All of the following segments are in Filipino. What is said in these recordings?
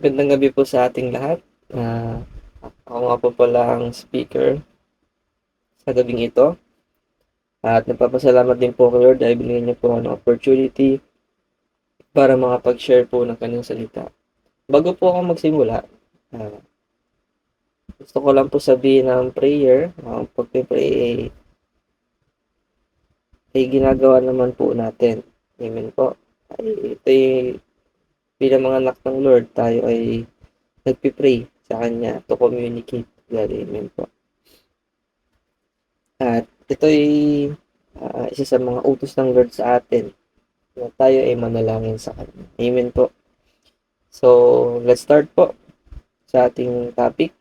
Magandang gabi po sa ating lahat. Ako nga po pala ang speaker sa gabing ito. At nagpapasalamat din po kay Lord dahil binigyan niyo po ako ng opportunity para makapag-share po ng kanyang salita. Bago po ako magsimula, ah, gusto ko lang po sabihin ng prayer. Ang pag-pray ay ginagawa naman po natin. Amen po. Ito ay bilang mga anak ng Lord, tayo ay nagpipray sa Kanya to communicate. God, amen po. At ito'y isa sa mga utos ng Lord sa atin na tayo ay manalangin sa Kanya. Amen po. So, let's start po sa ating topic.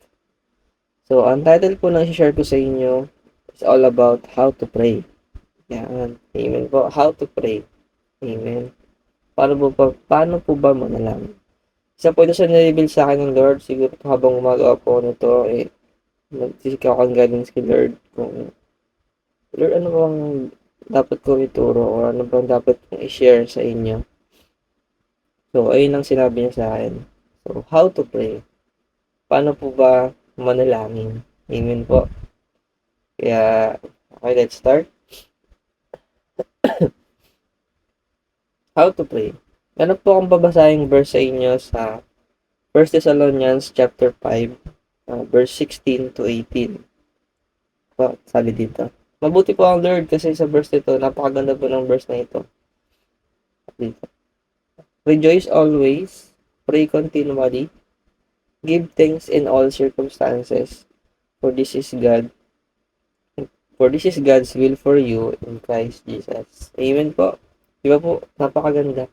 So, ang title po na i-share ko sa inyo is all about how to pray. Yan. Amen po. How to pray. Amen. Paano po ba manalangin? Isa po ito sa nireveal sa akin ng Lord. Siguro po habang gumagawa po nito, nagsisikaw akong guidance kay Lord kung Lord, ano bang dapat ko ituro o ano bang dapat kong i-share sa inyo? So, ayun ang sinabi niya sa akin. So, how to pray? Paano po ba manalangin? Amen po. Kaya, okay, let's start. How to pray? Meron po akong babasahing verse sa inyo sa 1 Thessalonians chapter 5, verse 16 to 18. Po, sabi dito. Mabuti po ang Lord kasi sa verse nito, napakaganda po ng verse na ito. Dito. Rejoice always, pray continually, give thanks in all circumstances, for this is God's will for you in Christ Jesus. Amen po. Di ba po? Napakaganda.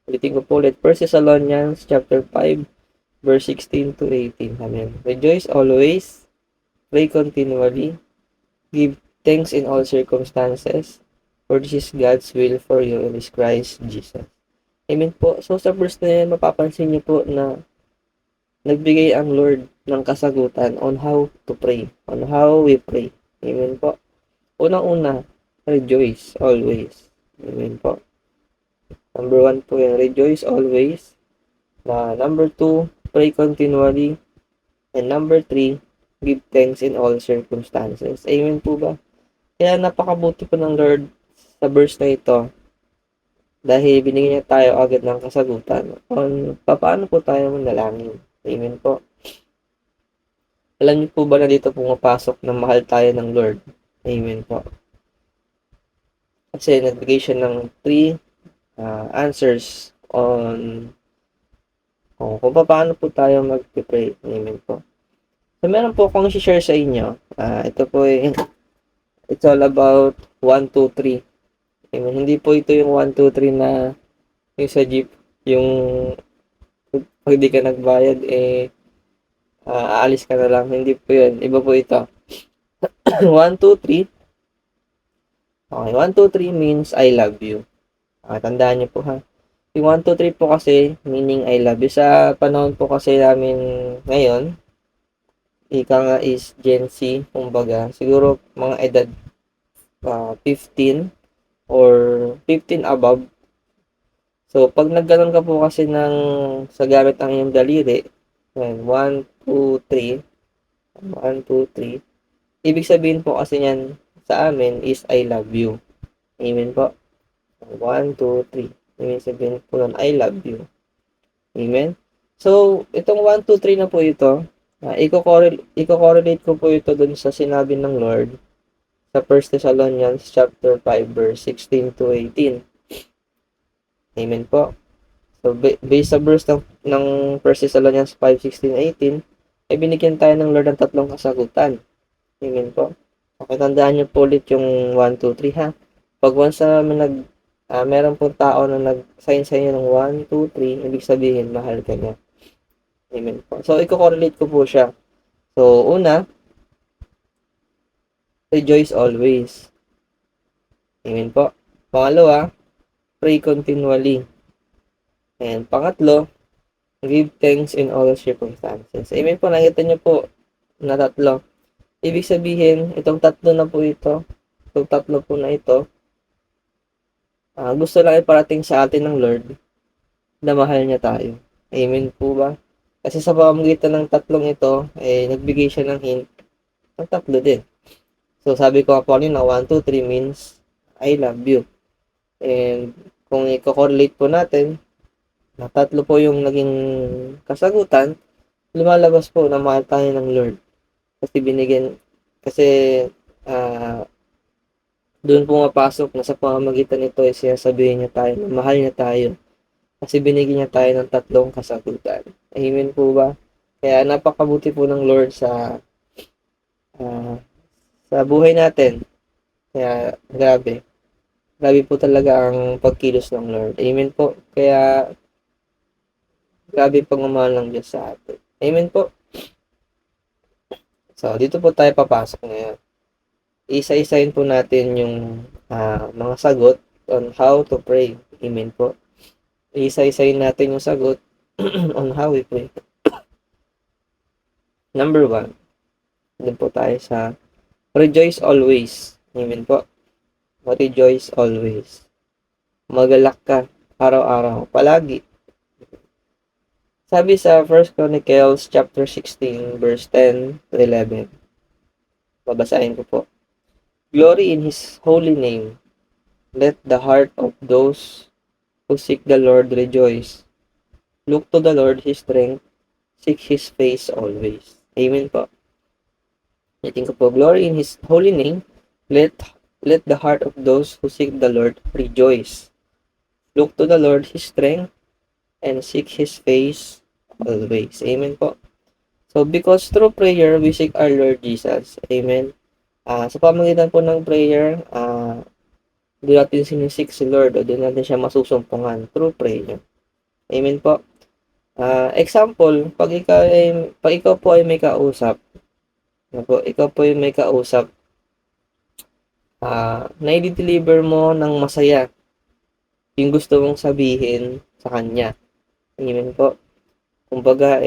Ulitin ko po ulit. 1 Thessalonians chapter 5, verse 16 to 18. Amen. Rejoice always, pray continually, give thanks in all circumstances, for this is God's will for you in Christ Jesus. Amen po. So sa verse na yan, mapapansin niyo po na nagbigay ang Lord ng kasagutan on how to pray, on how we pray. Amen po. Unang-una, rejoice always. Amen po. Number 1 po yan, rejoice always. Number 2, pray continually. And number 3, give thanks in all circumstances. Amen po ba? Kaya napakabuti po ng Lord sa verse na ito dahil binigyan niya tayo agad ng kasagutan on paano po tayo manalangin. Amen po. Alam niyo po ba na dito pumapasok na mahal tayo ng Lord? Amen po. Kasi nagbigay siya ng 3 answers on kung paano po tayo mag-pray. Amen po. So, meron po akong i-share sa inyo. Ito po it's all about 1, 2, 3. Amen. Hindi po ito yung 1, 2, 3 na yung sa jeep, yung pag di ka nagbayad, aalis ka na lang. Hindi po yun. Iba po ito. 1, 2, 3. Okay, 1, 2, 3 means I love you. Tandaan niyo po ha. Yung 1, 2, 3 po kasi, meaning I love you. Sa panahon po kasi namin ngayon, ika nga is Gen Z, kumbaga, siguro mga edad 15 or 15 above. So, pag nagganon ka po kasi sa gamit ng iyong daliri, 1, 2, 3, 1, 2, 3, ibig sabihin po kasi niyan sa amin is I love you. Amen po. 1, 2, 3. Ibig sabihin po nun, I love you. Amen? So, itong 1, 2, 3 na po ito, i-correlate ko po ito dun sa sinabi ng Lord sa 1 Thessalonians chapter 5, verse 16 to 18. Amen po. So, based sa verse ng 1 Thessalonians 5, 16, 18, ay binigyan tayo ng Lord ng tatlong kasagutan. Amen po. Okay, tandaan niyo po ulit yung 1, 2, 3 ha. Pag once na meron pong tao na nag-sign sa inyo ng 1, 2, 3, ibig sabihin, mahal ka niya. Amen po. So, i-correlate ko po siya. So, una, rejoice always. Amen po. Pangalawa, pray continually. And pangatlo, give thanks in all circumstances. Amen po. Nakita niyo po na tatlo. Ibig sabihin, itong tatlo na po ito, itong tatlo po na ito, gusto lang iparating sa atin ng Lord na mahal niya tayo. Amen po ba? Kasi sa pamamagitan ng tatlong ito, nagbigay siya ng hint ng tatlo din. So, sabi ko nga po kanina, 1, 2, 3 means I love you. And kung i-correlate po natin, na tatlo po yung naging kasagutan, lumalabas po na mahal tayo ng Lord. Kasi uh, doon pumapasok na sa pamamagitan nito ay sinasabihin niya tayo na mahal niya tayo. Kasi binigyan niya tayo ng tatlong kasagutan. Amen po ba? Kaya napakabuti po ng Lord uh, sa buhay natin. Kaya grabe. Grabe po talaga ang pagkilos ng Lord. Amen po. Kaya grabe pagmamahal ng Diyos sa atin. Amen po. So, dito po tayo papasok ngayon. Isa-isahin po natin yung mga sagot on how to pray. Amen po. Isa-isahin natin yung sagot on how we pray. Number 1. Doon po tayo sa rejoice always. Amen po. Rejoice always. Magalak ka araw-araw. Palagi. Sabi sa 1 Chronicles chapter 16 verse 10 to 11. Babasahin ko po. Glory in His holy name. Let the heart of those who seek the Lord rejoice. Look to the Lord His strength. Seek His face always. Amen po. Ulitin ko po. Glory in His holy name. Let the heart of those who seek the Lord rejoice. Look to the Lord His strength and seek His face always. Amen po. So, because through prayer, we seek our Lord Jesus. Amen. Sa pamamagitan po ng prayer, doon natin sinisik si Lord o doon natin siya masusumpungan through prayer. Amen po. Example, pag ikaw po ay may kausap, ikaw po ay may kausap, na i-deliver mo ng masaya yung gusto mong sabihin sa kanya. Amen po. Kumbaga,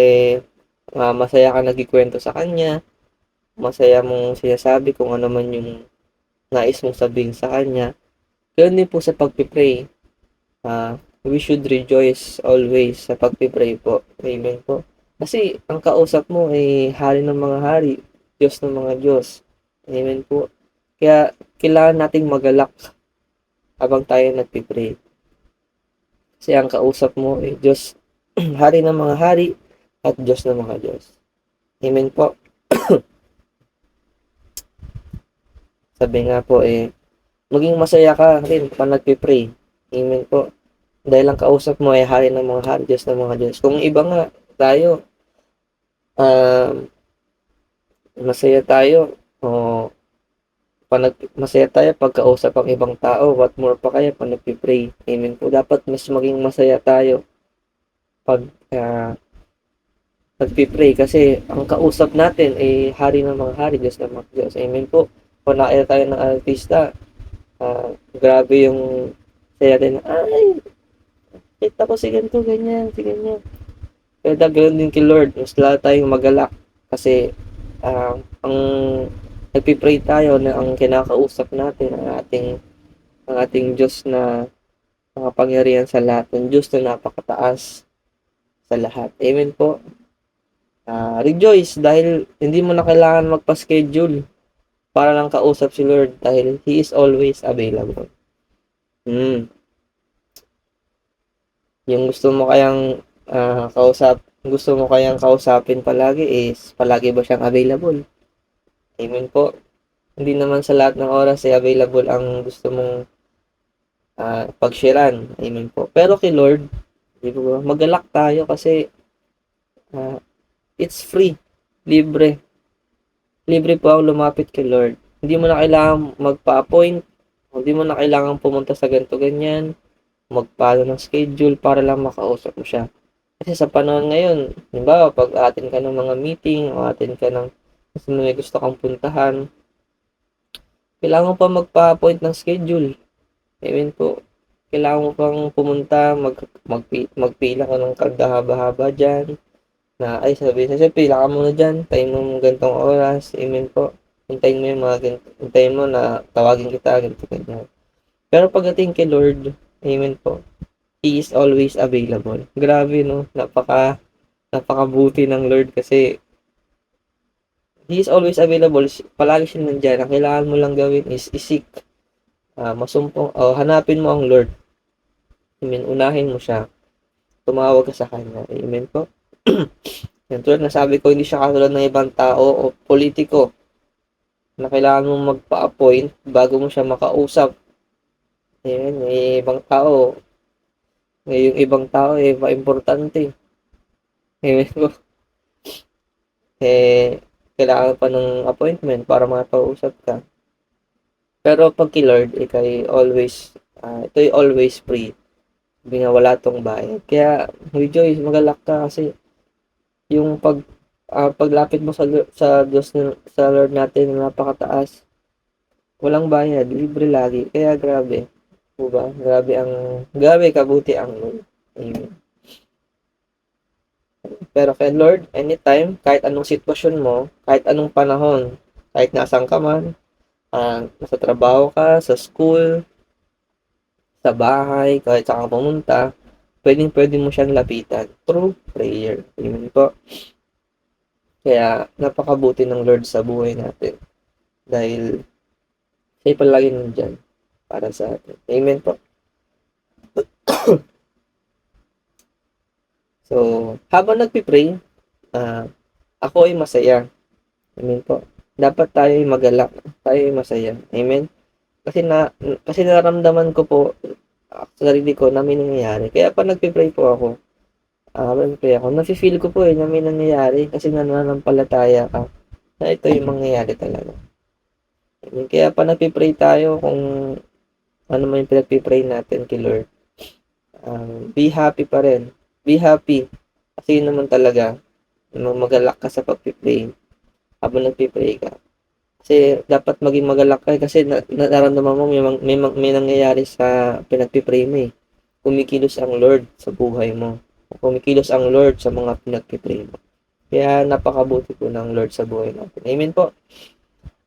masaya ka nagkikwento sa kanya, masaya mong sinasabi kung ano man yung nais mong sabihin sa kanya. Ganun din po sa pagpipray. We should rejoice always sa pagpipray po. Amen po. Kasi ang kausap mo ay hari ng mga hari, Diyos ng mga Diyos. Amen po. Kaya kailangan nating magalak habang tayo nagpipray. Kasi ang kausap mo ay Diyos, hari ng mga hari at Diyos ng mga Diyos. Amen po. Sabi nga po maging masaya ka rin pag nagpipray. Amen po. Dahil ang kausap mo ay hari ng mga hari, Diyos ng mga Diyos. Kung iba nga tayo, masaya tayo o masaya tayo pag kausap ang ibang tao, what more pa kaya pag nagpipray. Amen po. Dapat mas maging masaya tayo pag nagpipray kasi ang kausap natin ay hari ng mga hari, Diyos ng mga Diyos. Amen po. Kung nakita tayo ng artista, grabe yung saya din, ay, kita ko si ganito, ganyan, si ganyan. Pero ganoon din kay Lord, mas lalo tayong magalak kasi ang nagpipray tayo na ang kinakausap natin ang ating Diyos na makapangyarihan sa lahat, ang Diyos na napakataas sa lahat. Amen po. Rejoice dahil hindi mo na kailangan magpa-schedule para lang kausap si Lord dahil He is always available. Yung gusto mo kayang kausapin palagi is palagi ba siyang available? Amen po. Hindi naman sa lahat ng oras ay available ang gusto mong pag-sharean. Amen po. Pero kay Lord, magalak tayo kasi it's free. Libre. Libre po ang lumapit kay Lord. Hindi mo na kailangan magpa-appoint. Hindi mo na kailangan pumunta sa ganito ganyan. Magpalo ng schedule para lang makausap mo siya. Kasi sa panahon ngayon, halimbawa, pag atin ka ng mga meeting o atin ka ng may gusto kang puntahan, kailangan mo pa magpa-appoint ng schedule. Amen po. Kailangan mo pang pumunta, magpila ka ng kagahaba-haba dyan. Na ay sabi sa pila ka muna dyan, tayo mo gantong oras, amen po. Hintayin mo yung mga hintayin mo na tawagin kita, ganito ganyan. Pero pagdating kay Lord, amen po, He is always available. Grabe no, napakabuti ng Lord kasi He is always available. Palagi siya nandiyan. Ang kailangan mo lang gawin is isik, masumpong, hanapin mo ang Lord. Amen. Unahin mo siya. Tumawag ka sa Kanya. Amen po. Yan, tulad na sabi ko, hindi siya katulad ng ibang tao o politiko na kailangan mong magpa-appoint bago mo siya makausap. Amen. May ibang tao, yung ibang tao, pa-importante. Amen po. Kailangan pa ng appointment para makausap ka. Pero pag kay Lord, ito'y always free. Sabi nga, wala tong bayad. Kaya, rejoice, magalak ka kasi yung paglapit mo sa Diyos, sa Lord natin na napakataas, walang bayad, libre lagi. Kaya grabe. Diba? Grabe kabuti ang Lord. Amen. Pero kay Lord, anytime, kahit anong sitwasyon mo, kahit anong panahon, kahit nasaan ka man, nasa trabaho ka, sa school, sa bahay, kahit saan ka pumunta, pwedeng-pwede mo siyang lapitan through prayer. Amen po. Kaya, napakabuti ng Lord sa buhay natin. Dahil, siya palagi nandyan para sa atin. Amen po. So, habang nagpipray, ako ay masaya. Amen po. Dapat tayo ay magalak. Tayo ay masaya. Amen. Kasi nararamdaman ko po sa sarili ko na may nangyayari. Kaya pa nagpipray po ako, nagpipray ako, nafe-feel ko po na may nangyayari kasi nananampalataya ka na ito yung mangyayari talaga. Amen. Kaya pa nagpipray tayo kung ano man yung pinagpipray natin kay Lord. Be happy pa rin. Be happy. Kasi yun naman talaga, magalak ka sa pagpipray habang nagpipray ka. Kasi dapat maging magalak ka kasi nararamdaman mo may nangyayari sa pinagpipray mo eh. Kumikilos ang Lord sa buhay mo. Kumikilos ang Lord sa mga pinagpipray mo. Kaya napakabuti po ng Lord sa buhay natin. Amen po.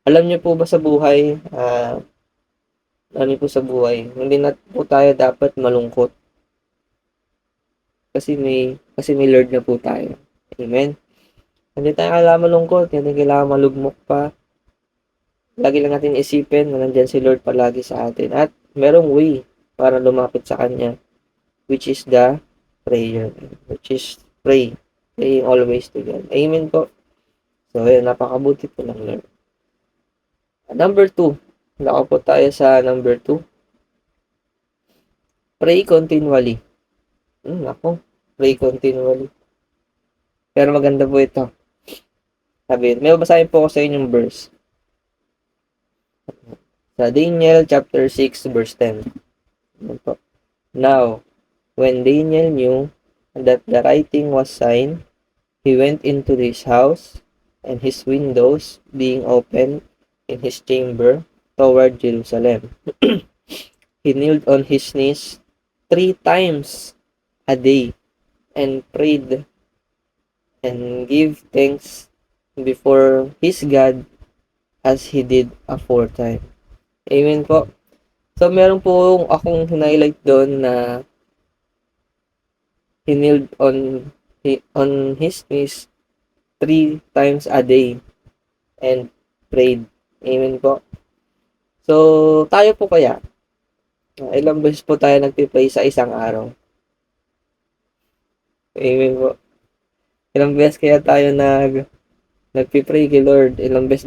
Alam niyo po ba sa buhay, hindi na po tayo dapat malungkot. Kasi may Lord na po tayo. Amen. Hindi tayo kailangan malungkot, hindi kailangan malugmok pa. Lagi lang natin isipin na nandyan si Lord palagi sa atin. At merong way para lumapit sa Kanya, which is the prayer. Which is pray. Praying always to God. Amen po. So, ayun, napakabuti po ng Lord. Number 2. Naka po tayo sa number 2. Pray continually. Ako. Pray continually. Pero maganda po ito. Sabi, may babasahin po ko sa inyong verse. Sa Daniel chapter 6 verse 10. Now, when Daniel knew that the writing was signed, he went into his house, and his windows being open in his chamber toward Jerusalem. He kneeled on his knees 3 times a day and prayed and gave thanks before his God as he did aforetime. Amen po. So, meron po akong highlight doon na he kneeled on his knees 3 times a day and prayed. Amen po. So, tayo po kaya, ilang beses po tayo nagpipray sa isang araw? Amen po. Ilang beses kaya tayo nagpipray kay Lord? Ilang beses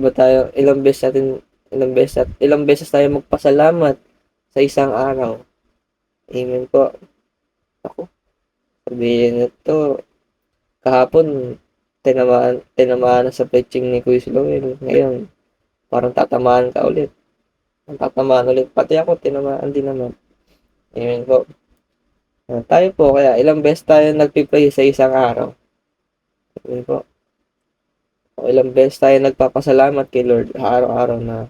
tayo magpasalamat sa isang araw? Amen po. Ako, sabihin nito, kahapon, tinamaan na sa preaching ni Kuya Sloel. Ngayon, parang tatamaan ka ulit. Pati ako, tinamaan din naman. Amen po. Tayo po, kaya ilang beses tayo nagpipray sa isang araw? Amen po. O ilang beses tayo nagpapasalamat kay Lord araw-araw na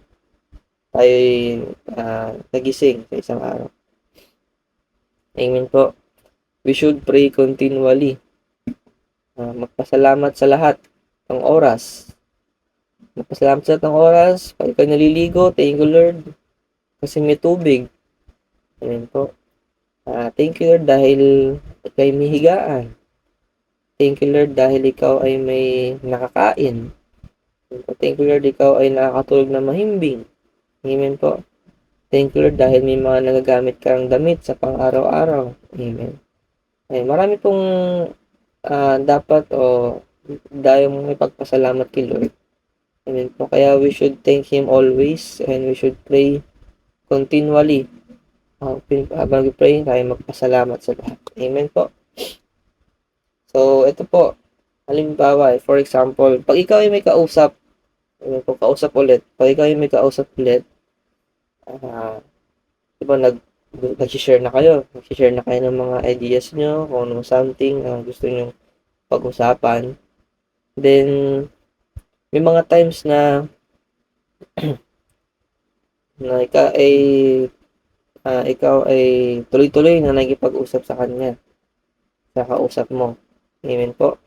tayo nagising sa isang araw. Amen po. We should pray continually. Magpasalamat sa lahat ng oras. Magpasalamat sa lahat ng oras. Pag ikaw naliligo, thank you Lord. Kasi may tubig. Amen po. Thank you Lord dahil ikay may higaan. Thank you Lord dahil ikaw ay may nakakain. Thank you Lord, ikaw ay nakakatulog na mahimbing. Amen po. Thank you Lord dahil may mga nagagamit kang damit sa pang-araw-araw. Amen. Ay, marami pong dapat o dayong may pagpasalamat kay Lord. Amen po. Kaya we should thank Him always and we should pray continually. Habang we-pray, tayo magpasalamat sa lahat. Amen po. So, ito po. Halimbawa, for example, pag ikaw ay may kausap, kung kausap ulit, pag ikaw ay may kausap ulit, diba nag-share na kayo, nag-share na kayo ng mga ideas nyo, kung ano something gusto nyo pag-usapan. Then, may mga times na ikaw ay tuloy-tuloy na nagipag-usap sa kanya, sa kausap mo. Amen po.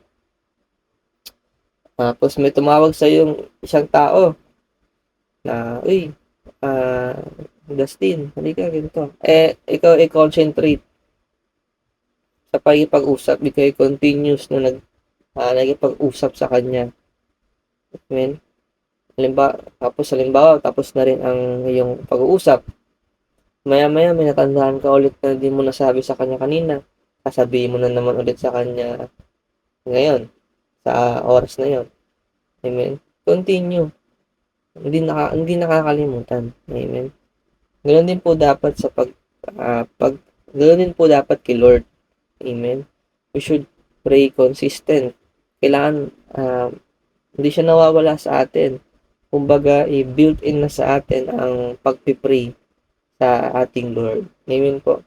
Tapos may tumawag sa yung isang tao na, uy, Dustin, halika ganito. Ikaw ay concentrate sa pagkipag-usap, ikaw ay continuous na nagipag-usap sa kanya. Amen. Halimbawa, tapos na rin ang iyong pag-uusap. Maya-maya may natandaan ka ulit na hindi mo nasabi sa kanya kanina. Sasabihin mo na naman ulit sa kanya ngayon, sa oras na yon. Amen. Continue. Hindi nakakalimutan. Amen. Ganoon din po dapat sa ganoon din po dapat kay Lord. Amen. We should pray consistent. Kailangan hindi siya nawawala sa atin. Kumbaga, i-built-in na sa atin ang pagpipray sa ating Lord. Amen po.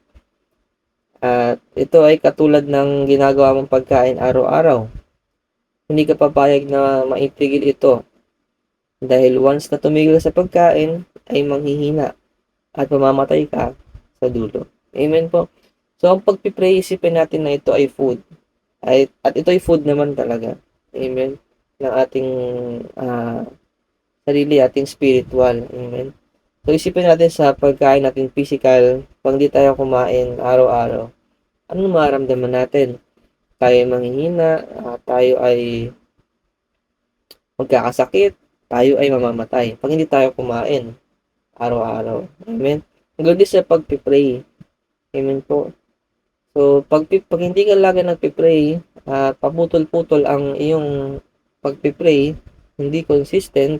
At ito ay katulad ng ginagawa mong pagkain araw-araw. Hindi ka papayag na maitigil ito. Dahil once na tumigil sa pagkain, ay manghihina at mamamatay ka sa dulo. Amen po. So, ang pagpipray, isipin natin na ito ay food. At ito ay food naman talaga. Amen. Ng ating sarili, ating spiritual. Amen. So, isipin natin sa pagkain natin physical, pag di tayo kumain araw-araw, ano maramdaman natin? Tayo ay manghihina, tayo ay magkakasakit, tayo ay mamamatay. Pag hindi tayo kumain araw-araw. Amen. Hanggang din sa pagpipray. Amen po. So, pag hindi ka lagi nagpipray, paputol-putol ang iyong pagpipray, hindi consistent,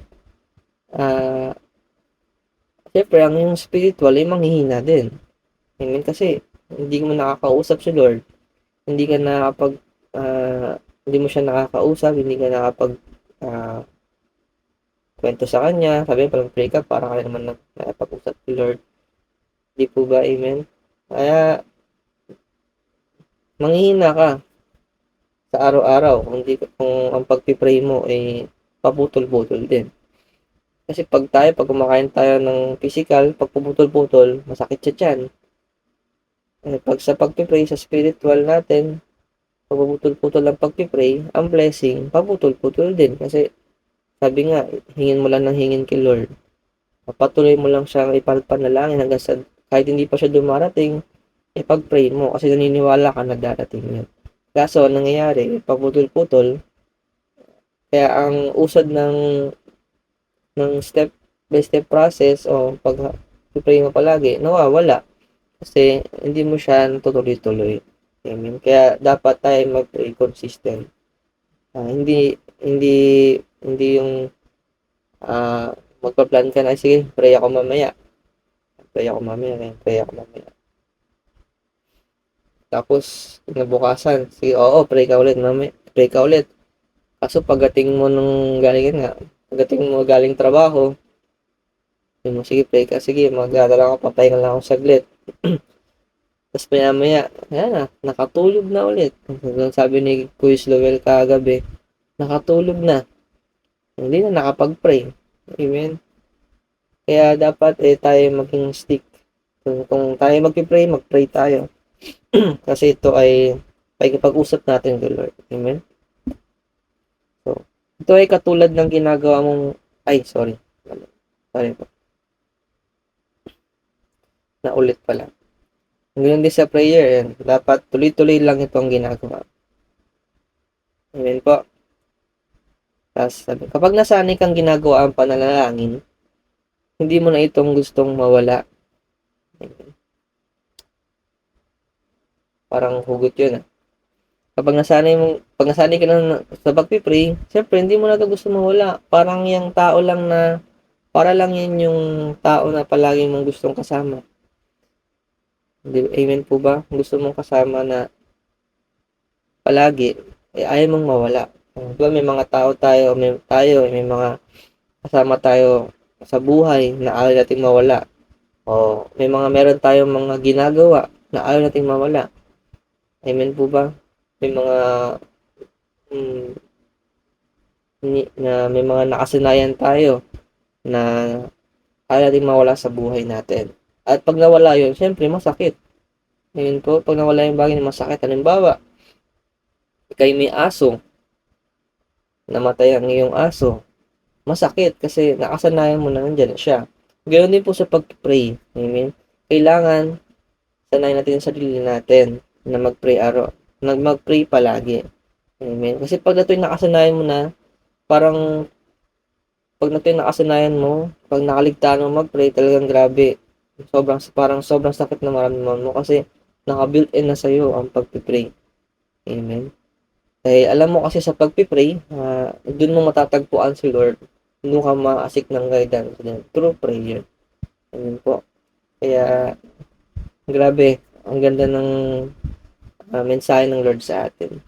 siyempre, ang iyong spiritual ay manghihina din. Amen. Kasi, hindi mo nakakausap si Lord. Hindi ka hindi mo siya nakakausap, hindi ka nakapag kwento sa kanya. Sabi, pag pray ka, para ka naman nakapag-usap si Lord. Hindi po ba? Amen. Kaya, manghihina ka sa araw-araw kung ang pagpipray mo ay paputol-putol din. Kasi pag kumakain tayo ng physical, pag puputol-putol, masakit sa tiyan. Pag sa pagpipray sa spiritual natin, pag puputol-putol ang pagpipray, ang blessing, paputol-putol din. Kasi sabi nga, hingin mo lang ng hingin kay Lord. Patuloy mo lang siyang ipagpanalangin hanggang sa kahit hindi pa siya dumarating, ipag-pray mo kasi naniniwala ka na darating yun. Kaso, nangyayari, paputol-putol, kaya ang usad ng step by step process o pag-pray mo palagi, nawawala. Kasi hindi mo siya natutuloy-tuloy. Amen. Kaya dapat tayo mag-pray consistent. Hindi yung magpa-plan ka na, sige, pray ako mamaya. Tapos, kinabukasan, sige, oo, pray ka ulit. Kaso pagdating mo pagdating mo galing trabaho, sige, pray ka, sige, magdadala ako, papahinga lang ako saglit. Tapos maya, ayan na, nakatulog na ulit. Sabi ni Kuya Lowell kagabi, nakatulog na. Hindi na nakapag-pray. Amen. Kaya dapat tayo maging stick. Kung tayo mag-pray, mag-pray tayo. Kasi ito ay pag-usap natin kay Lord. Amen. So, ito ay katulad ng ginagawa mong, sorry po. Naulit pala. Ngayon din sa prayer, dapat tuloy-tuloy lang itong ginagawa. Amen po. Tapos sabi, kapag nasanay kang ginagawa ang pananalangin, hindi mo na itong gustong mawala. Parang hugot yun. Pag nasanay ka na sa pagpipray, siyempre hindi mo na ito gusto mawala. Parang yung tao lang na, para lang yan yung tao na palagi mong gustong kasama. Amen po ba? Gusto mong kasama na palagi, ayaw mong mawala. Diba may mga tao may mga kasama tayo sa buhay na ayaw nating mawala. O meron tayong mga ginagawa na ayaw nating mawala. Amen po ba? May mga mm, may mga nakasanayan tayo na ayaw nating mawala sa buhay natin. At pag nawala yun, syempre masakit. Amen po, pag nawala yung bagay na masakit, halimbawa, ikay may aso, namatay ang iyong aso, masakit kasi nakasanayan mo na nandyan siya. Ganoon din po sa pag-pray. Amen? Kailangan sanayin natin yung sarili natin na mag-pray palagi. Amen? Kasi pag ito yung nakasanayan mo na, parang pag ito yung nakasanayan mo, pag nakaligtaan mo mag-pray, talagang grabe. Sobrang sakit na maramdaman mo kasi naka-built-in na sa'yo ang pag-pray. Amen? Dahil alam mo kasi sa pag-pray, doon mo matatagpuan si Lord. Doon ka ma-seek ng guidance through prayer. Amen po. Kaya, grabe, ang ganda ng mensahe ng Lord sa atin.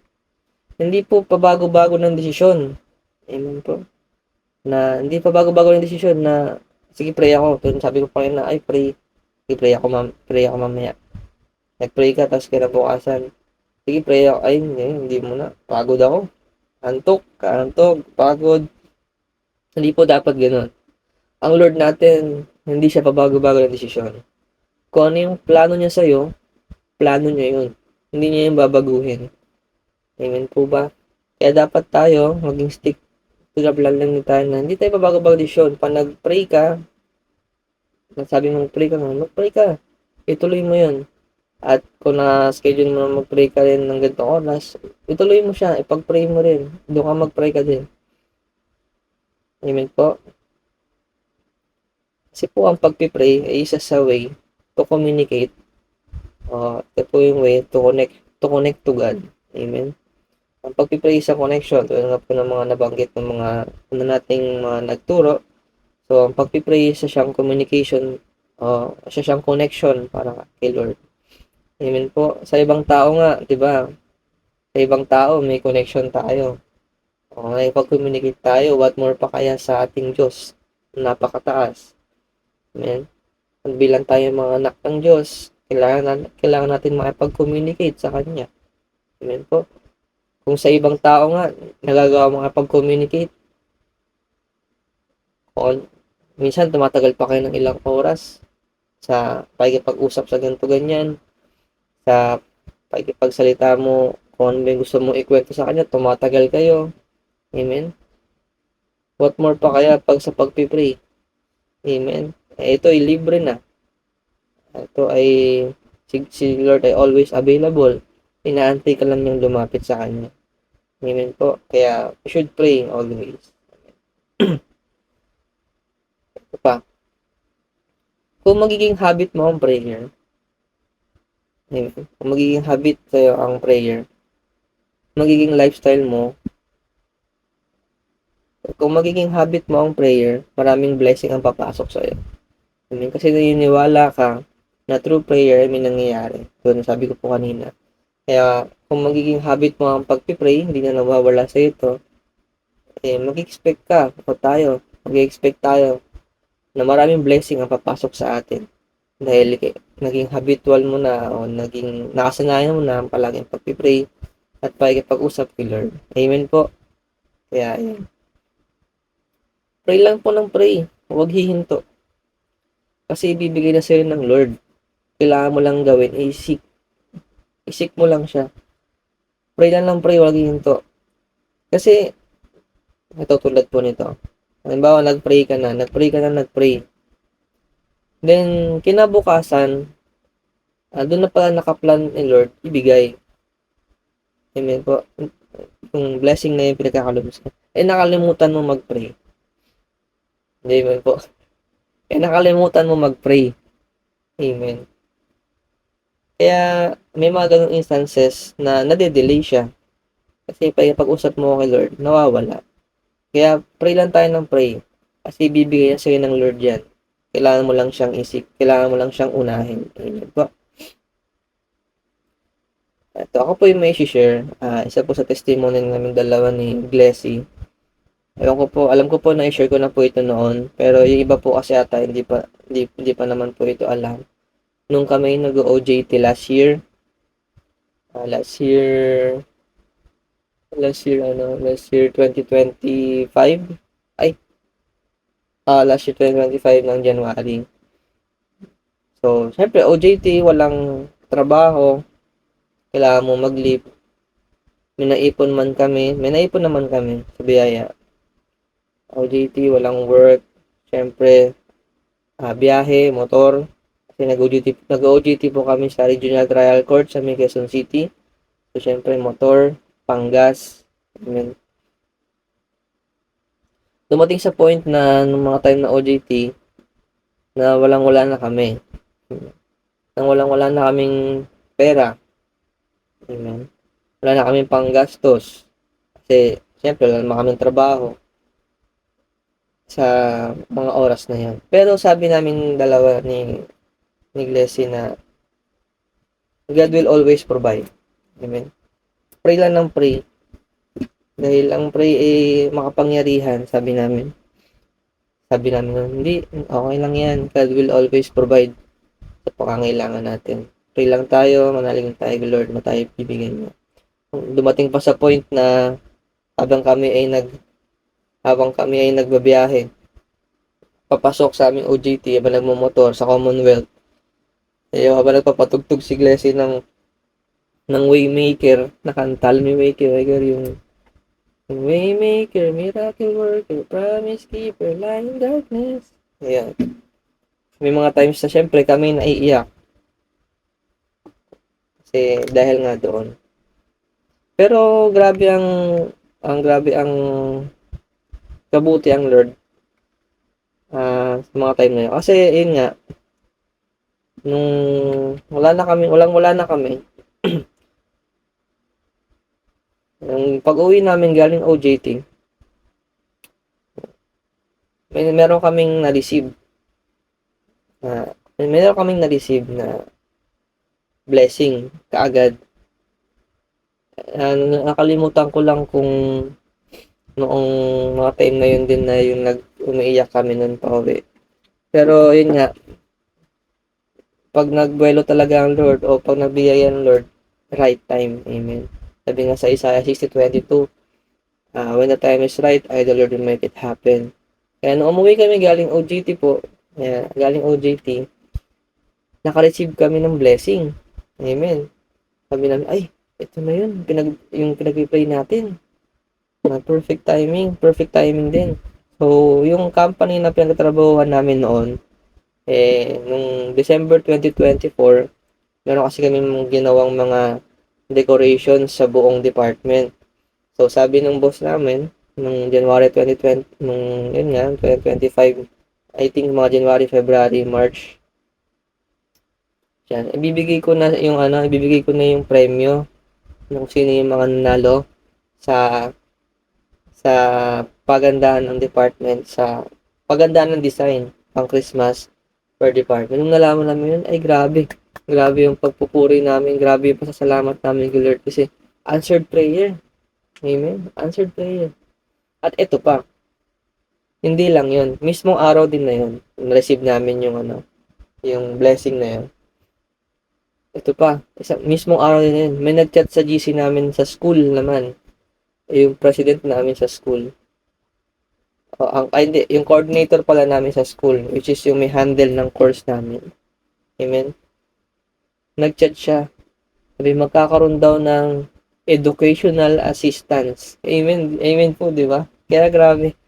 Hindi po pabago-bago ng desisyon. Amen po. Hindi pa bago-bago ng desisyon na, sige, pray ako. Sabi ko pa rin na, ay, pray. Sige, pray ako mamaya. Nag-pray ka, tapos kinabukasan. Sige, pray ako. Ay, hindi mo na. Pagod ako. Antok, pagod. Hindi po dapat ganoon. Ang Lord natin, hindi siya pabago-bago ng desisyon. Kung ano yung plano niya sa'yo, plano niya yun. Hindi niya yung babaguhin. Amen po ba? Kaya dapat tayo maging stick to the plan lang tayo na hindi tayo pabago-bago ng desisyon. Pag nag-pray ka, sabi mong pray ka, mag-pray ka. Ituloy mo yun. At kung na-schedule mo na mag-pray ka rin ng ganitong oras, ituloy mo siya. Ipag-pray mo rin. Doon ka mag-pray ka din. Amen po. Kasi po ang pag-pray ay isa sa way to communicate. Ito po yung way to connect to God. Amen. Ang pag-pray sa connection, tulad nga po ng mga nabanggit ng mga nating mga nagturo. So, ang pag-pray sa siyang communication, sa siyang connection para kay Lord. Amen po. Sa ibang tao nga, 'di ba? Sa ibang tao may connection tayo. May pag-communicate tayo, what more pa kaya sa ating Diyos? Napakataas. Amen. Bilang tayo mga anak ng Diyos, kailangan natin makipag-communicate sa Kanya. Amen po. Kung sa ibang tao nga, nagagawa makipag-communicate, minsan tumatagal pa kayo ng ilang oras sa pakikipag-usap sa ganito ganyan, sa pakikipagsalita mo, kung ano yung gusto mong ikwento sa Kanya, tumatagal kayo. Amen. What more pa kaya pag sa pagpipray? Amen. Ito ay libre na. Ito ay si Lord ay always available. Inaantay ka lang yung lumapit sa Kanya. Amen po. Kaya, we should pray always. Ito pa. Kung magiging habit mo ang prayer, amen. Kung magiging habit sa'yo ang prayer, magiging lifestyle mo, kung magiging habit mo ang prayer, maraming blessing ang papasok sa'yo. Amen. Kasi naniniwala ka na through prayer may nangyayari. Yun, sabi ko po kanina. Kaya, kung magiging habit mo ang pagpipray, hindi na nawawala sa ito, mag-expect ka, o tayo, mag-expect tayo na maraming blessing ang papasok sa atin. Dahil naging habitual mo na o naging nakasanayan mo na ang palaging pagpipray at pakikipag-usap kay Lord. Amen po. Kaya, ayan. Pray lang po ng pray. Huwag hihinto. Kasi ibibigay na sa'yo ng Lord. Kailangan mo lang gawin, isik. Isik mo lang siya. Pray lang ng pray, huwag hihinto. Kasi, ito tulad po nito. Halimbawa, nagpray. Then, kinabukasan, doon na pala nakaplan ni Lord, ibigay. Amen po. kung blessing na yung pinagkakaloob mo, nakalimutan mo mag-pray. Hindi ba po? Nakalimutan mo mag-pray. Amen. Kaya, may mga ganong instances na nade-delay siya. Kasi pag-usap mo kay Lord, nawawala. Kaya, pray lang tayo ng pray. Kasi bibigay sa'yo ng Lord yan. Kailangan mo lang siyang kailangan mo lang siyang unahin. Amen po. Ito, ako po yung may share. Isa po sa testimony namin dalawa ni Glessy. Alam ko po na i-share ko na po ito noon. Pero yung iba po kasi ata, hindi pa naman po ito alam. Nung kami nag-OJT last year, last year 2025, last year 2025 ng January. So, syempre, OJT, walang trabaho, kailangan mo mag-leave. May naipon naman kami sa biyaya. OJT, walang work, syempre, biyahe, motor, kasi nag-OJT po kami sa Regional Trial Court sa Quezon City. So, syempre, motor, panggas, amen. Dumating sa point na nung mga time na OJT, na walang-wala na kami. Nang walang-wala na kaming pera. Amen. Wala na kaming panggastos. Kasi, syempre, wala naman kaming trabaho sa mga oras na yan. Pero sabi namin dalawa ni Glessy na God will always provide. Amen. Pray lang ng pray. Dahil ang pray ay makapangyarihan, sabi namin. Sabi namin, hindi, okay lang yan. God will always provide sa pangangailangan natin. Pray lang tayo, manalig tayo, Lord, na tayo bibigyan mo. Dumating pa sa point na habang kami ay nagbabiyahe, papasok sa aming OJT, habang nagmumotor sa Commonwealth, habang nagpapatugtog si Glessy ng Waymaker, nakanta, Waymaker, yung Waymaker, miracle worker, promise keeper, light in darkness. Ayan. May mga times na syempre kami naiiyak. Kasi dahil nga doon. Pero grabe ang kabuti ang Lord sa mga time na yun. Kasi yun nga, nung wala na kami, nung pag-uwi namin galing OJT, meron kaming na-receive na blessing kaagad. Nakalimutan ko lang kung noong mga time na yun din na yung umiiyak kami nun pauwi. Pero yun nga, pag nagbuelo talaga ang Lord o pag nagbiyaya ang Lord, right time. Amen. Sabi nga sa Isaiah 60:22, when the time is right, the Lord will make it happen. Kaya nung umuwi kami galing OJT po, naka-receive kami ng blessing. Amen. Sabi namin, ay, ito na yun, yung pinag-pray natin. Perfect timing din. So, yung company na pinagtatrabahuhan namin noon, nung December 2024, meron kasi kami ginawang mga decorations sa buong department. So, sabi ng boss namin, nung January 2020, 2025, I think mga January, February, March, yan, ibibigay ko na yung premyo kung sino yung mga nanalo sa pagandahan ng department, sa pagandahan ng design pang Christmas per department. Nung nalaman namin yun, ay grabe yung pagpupuri namin, grabe yung pasasalamat namin kay Lord kasi answered prayer. Amen. Answered prayer. At ito pa, hindi lang yun, mismong araw din na yun, na-receive namin yung blessing na yun. Ito pa, mismong araw din yun, may nag-chat sa GC namin sa school naman, yung president namin sa school. Hindi, yung coordinator pala namin sa school, which is yung may handle ng course namin. Amen. Nag-chat siya. Sabi, magkakaroon daw ng educational assistance. Amen. Amen po, di ba? Kaya grabe.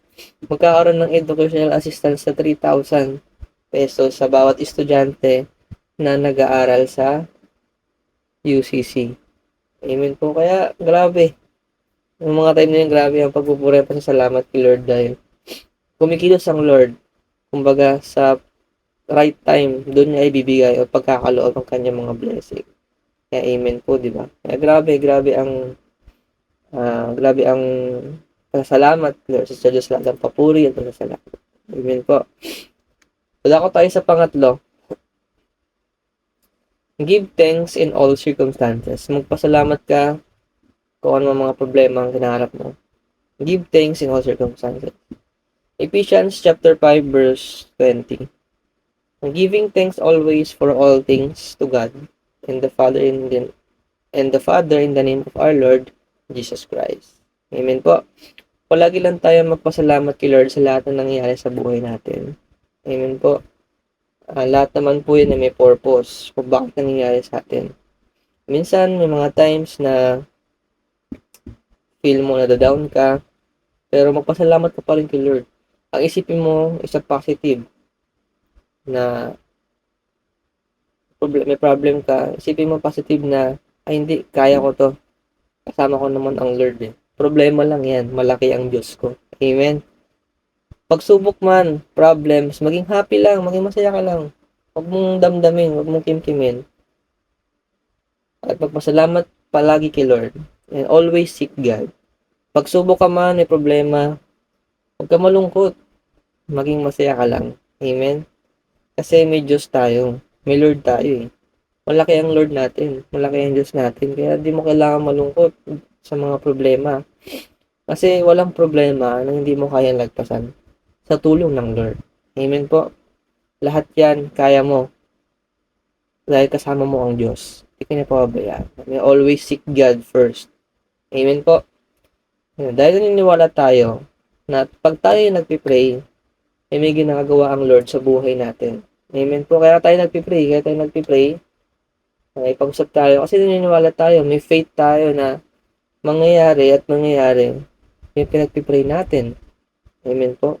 Magkakaroon ng educational assistance sa 3,000 pesos sa bawat estudyante na nag-aaral sa UCC. Amen po. Kaya, grabe. Yung mga time na yun, grabe ang pagpupuri at pasasalamat kay Lord dahil kumikilos ang Lord. Kumbaga, sa right time, doon niya ibibigay o pagkakaloob ang kanyang mga blessing. Kaya amen po, di ba? Kaya grabe ang pasasalamat, Lord, sa Diyos lahat ng papuri at pasasalamat. Amen po. Wala ko tayo sa pangatlo. Give thanks in all circumstances. Magpasalamat ka kung ano mga problema ang kinaharap mo. Give thanks in all circumstances. Ephesians chapter 5 verse 20. Giving thanks always for all things to God and the Father in the name of our Lord Jesus Christ. Amen po. Palagi lang tayo magpasalamat kay Lord sa lahat ng nangyayari sa buhay natin. Amen po. Lahat naman po yun na may purpose kung bakit nangyayari sa atin. Minsan, may mga times na feel mo na down ka, pero magpasalamat ka pa rin kay Lord. Ang isipin mo is a positive na may problem ka. Isipin mo positive na, ay hindi, kaya ko to. Kasama ko naman ang Lord eh. Problema lang yan, malaki ang Diyos ko. Amen. Pagsubok man, problems, maging happy lang, maging masaya ka lang. Huwag mong damdamin, huwag mong kimkimin. At magpasalamat palagi kay Lord. And always seek God. Pagsubok ka man, may problema, huwag ka malungkot. Maging masaya ka lang. Amen. Kasi may Diyos tayo. May Lord tayo eh. Malaki ang Lord natin. Malaki ang Diyos natin. Kaya di mo kailangan malungkot sa mga problema. Kasi walang problema na hindi mo kayang lagpasan sa tulong ng Lord. Amen po. Lahat yan, kaya mo. Dahil kasama mo ang Diyos. Hindi ka niya pababayaan. May always seek God first. Amen po. Dahil naniniwala tayo na pag tayo nagpipray, may ginagawa ang Lord sa buhay natin. Amen po. Kaya tayo nagpipray. Ipag-usap tayo. Kasi naniniwala tayo, may faith tayo na mangyayari yung pinagpipray natin. Amen po.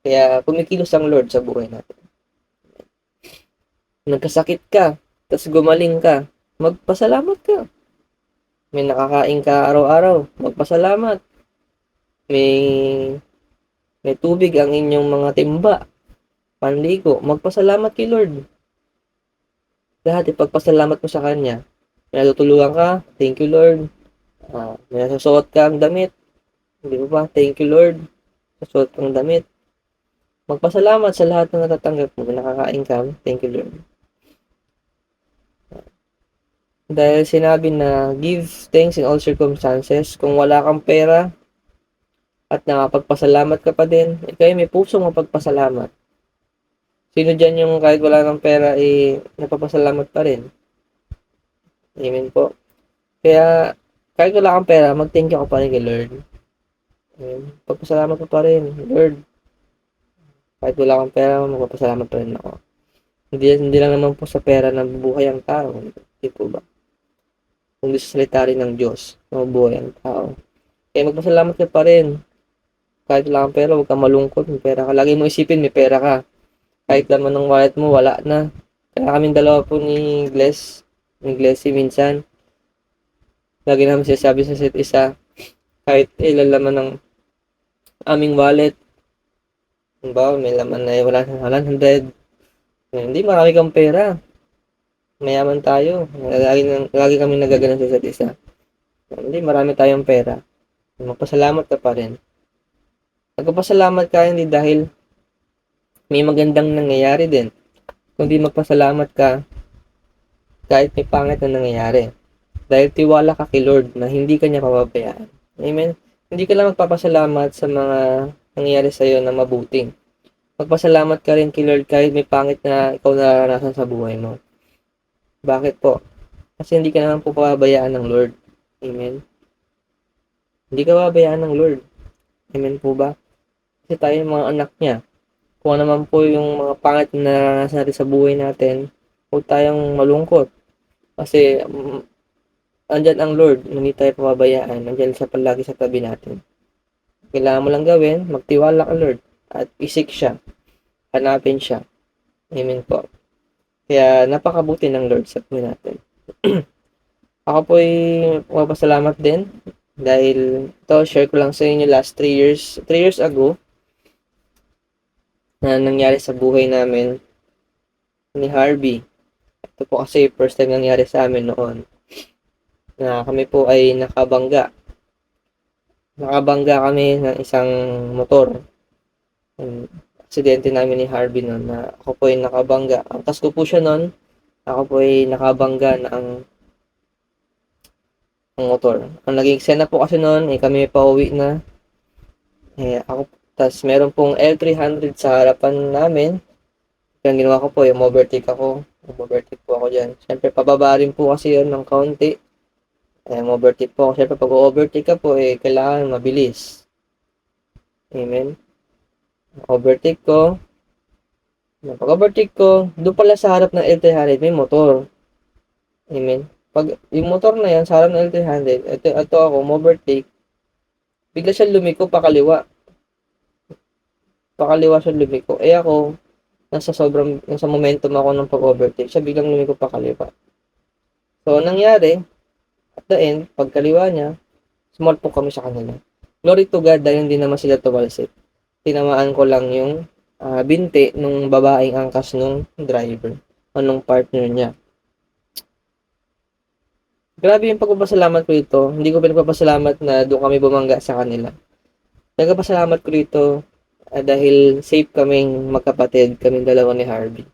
Kaya kumikilos ang Lord sa buhay natin. Nagkasakit ka, tapos gumaling ka, magpasalamat ka. May nakakain ka araw-araw, magpasalamat. May tubig ang inyong mga timba, panligo, magpasalamat kay Lord. Lahat ipagpasalamat mo sa Kanya. May natutulungan ka, thank you Lord. May nasusuot ka ang damit, hindi mo ba? Thank you Lord. Nasusuot kang damit. Magpasalamat sa lahat ng natatanggap mo. May nakakain ka, thank you Lord. Dahil sinabi na give thanks in all circumstances. Kung wala kang pera at nakapagpasalamat ka pa din, kayo may pusong mapagpasalamat. Sino dyan yung kahit wala kang pera, napapasalamat pa rin? Amen po. Kaya, kahit wala kang pera, mag-thank you ka pa rin kay Lord. Amen. Pagpasalamat ko pa rin, Lord. Kahit wala kang pera, magpapasalamat pa rin ako. Hindi lang naman po sa pera na bubuhay ang tao. Hindi po ba? Kundi sa salita rin ng Diyos, mabuhay ang tao. Kaya magpasalamat ka pa rin. Kahit wala kang pera, huwag kang malungkot. May pera ka. Lagi mo isipin, may pera ka. Kahit naman ng wallet mo, wala na. Kaya kaming dalawa po ni Glessy minsan. Lagi namin sinasabi sa set isa, kahit ilan laman ng aming wallet. Halimbawa, may laman na wala sa 100. Hindi, marami kang pera. Mayaman tayo. Lagi kami nagaganon sa isa't isa. Hindi, marami tayong pera. Magpasalamat ka pa rin. Magpasalamat ka hindi dahil may magandang nangyayari din. Kundi magpasalamat ka kahit may pangit na nangyayari. Dahil tiwala ka kay Lord na hindi ka niya pababayaan. Amen? Hindi ka lang magpapasalamat sa mga nangyayari sa iyo na mabuting. Magpasalamat ka rin kay Lord kahit may pangit na ikaw naranasan sa buhay mo. Bakit po? Kasi hindi ka naman po pababayaan ng Lord. Amen? Hindi ka pababayaan ng Lord. Amen po ba? Kasi tayo yung mga anak niya. Kung ano naman po yung mga pangit na naranasan natin sa buhay natin, huwag tayong malungkot. Kasi andyan ang Lord, hindi tayo pababayaan. Andyan siya palagi sa tabi natin. Kailangan mo lang gawin, magtiwala ka Lord. At isik siya. Hanapin siya. Amen po. Kaya napakabuti ng Lord sa buhay natin. Ako po'y magpasalamat din Dahil ito, share ko lang sa inyo last 3 years ago, na nangyari sa buhay namin ni Harvey. Ito po kasi first time nangyari sa amin noon, na kami po ay nakabangga. Nakabangga kami ng isang motor. Yung aksidente namin ni Harvey noon, na ako po ay nakabangga. Angkas ko po siya noon, ako po ay nakabangga ng motor. Ang naging eksena po kasi noon, kami pauwi na. Tas meron pong L300 sa harapan namin. Yung ginawa ko po, yung overtake ako. Overtake po ako dyan. Siyempre, pababa rin po kasi yun ng kaunti. Overtake po ako. Siyempre, pag overtake ka po, kailangan mabilis. Amen. Overtake ko. Pag overtake ko, doon pala sa harap ng L300, may motor. Amen. Pag yung motor na yan, sa harap ng L300, ito ako, overtake, bigla siya lumiko pakaliwa. Pakaliwa siya lumiko. Ako, nasa momentum ako ng pag-overtake. Siya biglang lumiko pakaliwa. So, nangyari, at the end, pagkaliwa niya, small po kami sa kanila. Glory to God, dahil hindi naman sila tumalsik. Tinamaan ko lang yung binti nung babaeng angkas nung driver o nung partner niya. Grabe yung pagpapasalamat ko dito. Hindi ko pinagpapasalamat na doon kami bumangga sa kanila. Nagpapasalamat ko dito dahil safe kaming magkapatid, kaming dalawa ni Harvey.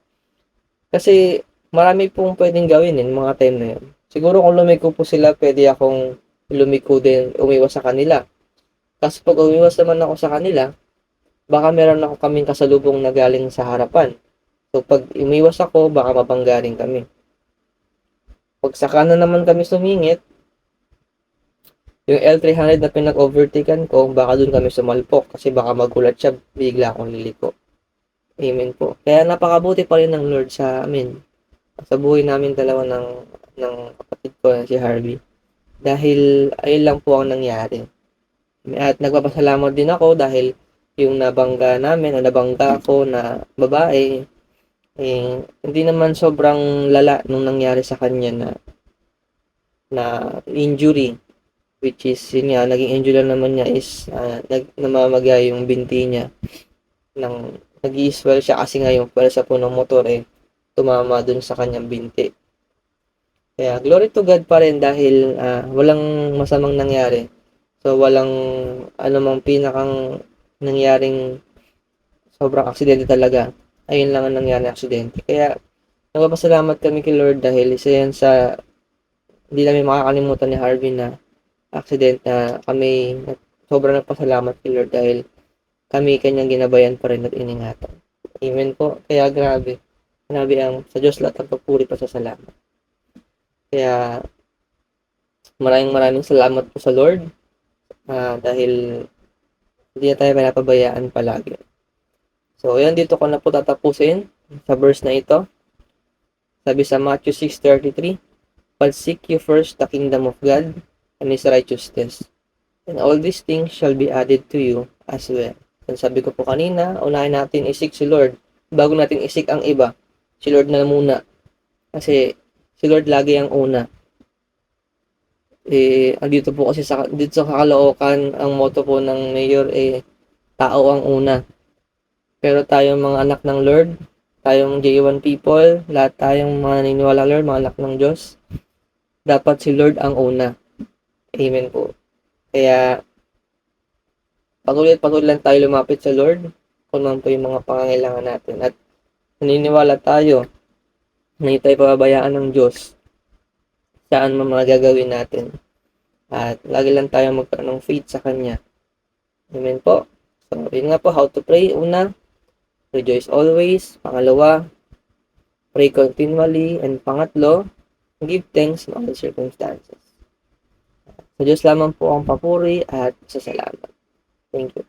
Kasi marami pong pwedeng gawin mga time na yun. Siguro kung lumiko po sila, pwede akong lumiko din, umiwas sa kanila. Kasi pag umiwas naman ako sa kanila, baka meron ako kaming kasalubong na galing sa harapan. So pag umiwas ako, baka mabanggaring kami. Pag sa kanan naman kami sumingit, yung L300 na pinag-overtaken ko, baka dun kami sumalpok kasi baka magulat siya, bigla akong liliko. Amen po. Kaya napakabuti pa rin ng Lord sa amin. Sa buhay namin dalawa ng kapatid ko na si Harvey. Dahil ayun lang po ang nangyari. At nagpapasalamat din ako dahil yung nabangga namin o nabangga ako na babae, hindi naman sobrang lala nung nangyari sa kanya na injury, which is yun nga, naging injury lang naman niya is namamagay yung binti niya ng nag-i-swell siya kasi nga yung pwersa po ng motor tumama dun sa kanyang binti. Kaya glory to God pa rin dahil walang masamang nangyari. So walang anumang pinakang nangyaring sobrang aksidente talaga. Ayun lang ang nangyari aksidente. Kaya nagpapasalamat kami kay Lord dahil isa yan sa hindi namin makakalimutan ni Harvey na accident na kami sobrang nagpasalamat kay Lord dahil kami kanyang ginabayan pa rin at iningatan. Amen po. Kaya grabe. Grabe ang sa Diyos lahat ang papuri pa sa salamat. Kaya maraming salamat po sa Lord dahil hindi na tayo pinapabayaan palagi. So, ayan, dito ko na po tatapusin sa verse na ito. Sabi sa Matthew 6:33, "But seek you first the kingdom of God and His righteousness, and all these things shall be added to you as well." And sabi ko po kanina, unahin natin isik si Lord. Bago natin isik ang iba, si Lord na muna. Kasi si Lord lagi ang una. Dito po kasi dito sa Caloocan, ang motto po ng mayor tao ang una. Pero tayong mga anak ng Lord, tayong J1 people, lahat tayong mga naniniwala Lord, mga anak ng Diyos, dapat si Lord ang una. Amen po. Kaya patuloy lang tayo lumapit sa Lord kung man po yung mga pangangailangan natin. At naniniwala tayo na hindi tayo pababayaan ng Diyos saan man mga gagawin natin. At lagi lang tayo magkaroon ng faith sa Kanya. Amen po. So, yun nga po, how to pray. Una, rejoice always. Pangalawa, pray continually. And pangatlo, give thanks in all circumstances. Sa Diyos lamang po ang papuri at sa salamat. Thank you.